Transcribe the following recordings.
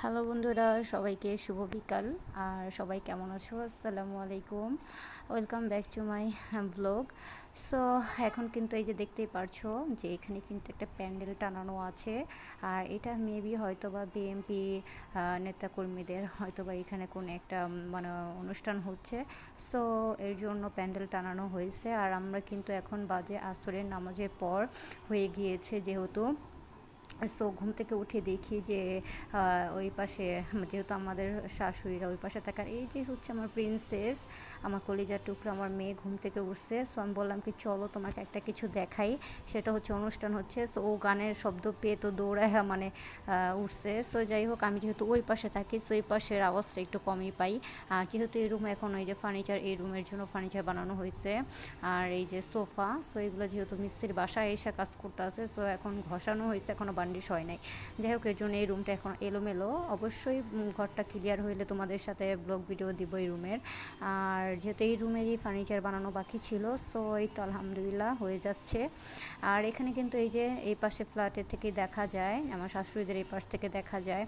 Hello বন্ধুরা, সবাইকে শুভ বিকাল। আর সবাই কেমন আছো? আসসালামু আলাইকুম, welcome back to my blog. So এখন কিন্তু এই যে দেখতেই পারছো যে এখানে কিন্তু একটা প্যান্ডেল টানানো আছে। আর এটা মেবি হয়তো বা বিএমপি নেতাকর্মীদের হয়তো বা এখানে কোনো একটা মানে অনুষ্ঠান হচ্ছে। সো এর জন্য প্যান্ডেল টানানো হয়েছে। আর আমরা কিন্তু এখন বাজে আসরের নামাজের পর হয়ে গিয়েছে, যেহেতু সো ঘুম থেকে উঠে দেখি যে ওই পাশে, যেহেতু আমাদের শাশুড়িরা ওই পাশে থাকার, এই যে হচ্ছে আমার প্রিন্সেস, আমার কলিজার টুকরো, আমার মেয়ে ঘুম থেকে উঠছে। সো আমি বললাম কি চলো তোমাকে একটা কিছু দেখাই, সেটা হচ্ছে অনুষ্ঠান হচ্ছে। সো ও গানের শব্দ পেয়ে তো দৌড়ায় মানে উঠছে। সো যাই হোক, আমি যেহেতু ওই পাশে থাকি, সো এই পাশের আওয়াজটা একটু কমই পাই। আর যেহেতু এই রুমে এখন ওই যে ফার্নিচার, এই রুমের জন্য ফার্নিচার বানানো হয়েছে। আর এই যে সোফা, সো এগুলো যেহেতু মিস্ত্রির বাসায় এসে কাজ করতে আছে, সো এখন ঘষানো হয়েছে, এখনও বান্ডিশ হয় নাই। যাই হোক, এর জন্য এই রুমটা এখন এলোমেলো। অবশ্যই ঘরটা ক্লিয়ার হইলে তোমাদের সাথে ব্লগ ভিডিও দিব এই রুমের। আর যেহেতু এই রুমেরই ফার্নিচার বানানো বাকি ছিল, সো এই তো আলহামদুলিল্লাহ হয়ে যাচ্ছে। আর এখানে কিন্তু এই যে এই পাশে ফ্ল্যাটের থেকে দেখা যায়, আমার শাশুড়িদের এই পাশ থেকে দেখা যায়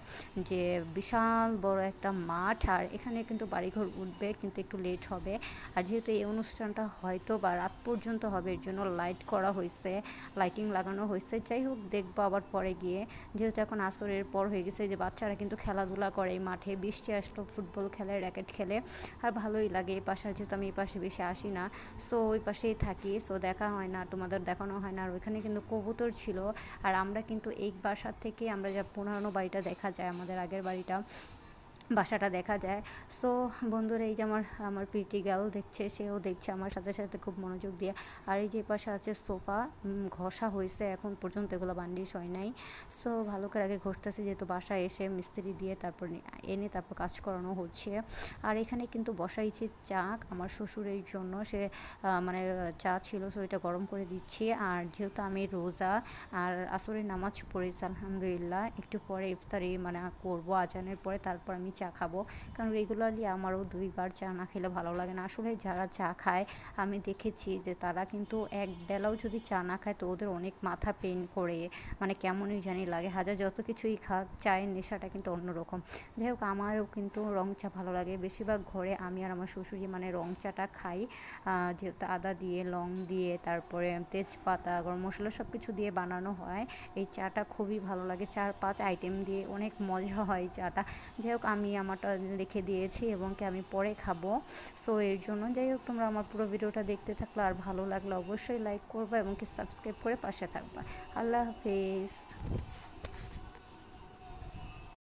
যে বিশাল বড় একটা মাঠ। আর এখানে কিন্তু বাড়িঘর উঠবে, কিন্তু একটু লেট হবে। আর যেহেতু এই অনুষ্ঠানটা হয়তো বা রাত পর্যন্ত হবে, এর জন্য লাইট করা হয়েছে, লাইটিং লাগানো হয়েছে। যাই হোক, দেখবো আবার পরে গিয়ে। যেহেতু এখন আসরের পর হয়ে গেছে, যে বাচ্চারা কিন্তু খেলাধুলা করে এই মাঠে, বৃষ্টি আসলো ফুটবল খেলে, র্যাকেট খেলে। আর ভালোই লাগে এই পাশে, যেহেতু আমি এই পাশে বেশি আসি না, সো ওই পাশেই থাকি, সো দেখা হয় না, তোমাদের দেখানো হয় না। আর ওইখানে কিন্তু কবুতর ছিল। আর আমরা কিন্তু এই বাসার থেকে আমরা যা পুরানো বাড়িটা দেখা যায়, আমাদের আগের বাড়িটা, বাসাটা দেখা যায়। সো বন্ধুরা, এই যে আমার আমার পিটি গার্ল দেখছে, সেও দেখছে আমার সাথে সাথে খুব মনোযোগ দিয়ে। আর এই যে পাশে আছে সোফা, ঘষা হয়েছে, এখন পর্যন্ত এগুলো বান্ডিশ হয় নাই। সো ভালো করে আগে ঘষতেছি, যেহেতু বাসায় এসে মিস্ত্রি দিয়ে তারপর এনে তারপর কাজ করানো হচ্ছে। আর এখানে কিন্তু বসাইছি চা আমার শ্বশুরের জন্য, সে মানে চা ছিল, সো এটা গরম করে দিচ্ছি। আর যেহেতু আমি রোজা, আর আসরের নামাজ পড়েছি আলহামদুলিল্লাহ, একটু পরে ইফতারি মানে করবো আজানের পরে, তারপর আমি চা খাবো। কারণ রেগুলারলি আমারও দুইবার চা না খেলে ভালো লাগে না। আসলে যারা চা খায়, আমি দেখেছি যে তারা কিন্তু এক বেলাও যদি চা না খায়, তো ওদের অনেক মাথা পেন করে, মানে কেমনই জানি লাগে। হাজার যত কিছুই খাক, চায়ের নেশাটা কিন্তু অন্যরকম। যাই হোক, আমারও কিন্তু রং চা ভালো লাগে। বেশিরভাগ ঘরে আমি আর আমার শ্বশুরি মানে রং চাটা খাই, যেহেতু আদা দিয়ে, লং দিয়ে, তারপরে তেজপাতা, গরম মশলা সব কিছু দিয়ে বানানো হয়। এই চাটা খুবই ভালো লাগে, 4-5 আইটেম দিয়ে অনেক মজা হয় এই চাটা। যাই হোক, আমি আমারটা লিখে দিয়েছি এবং কি আমি পরে খাবো। সো এর জন্য যাই হোক, তোমরা আমার পুরো ভিডিওটা দেখতে থাকলে, আর ভালো লাগলে অবশ্যই লাইক করবা এবং কি সাবস্ক্রাইব করে পাশে থাকবা। আল্লাহ হাফেজ।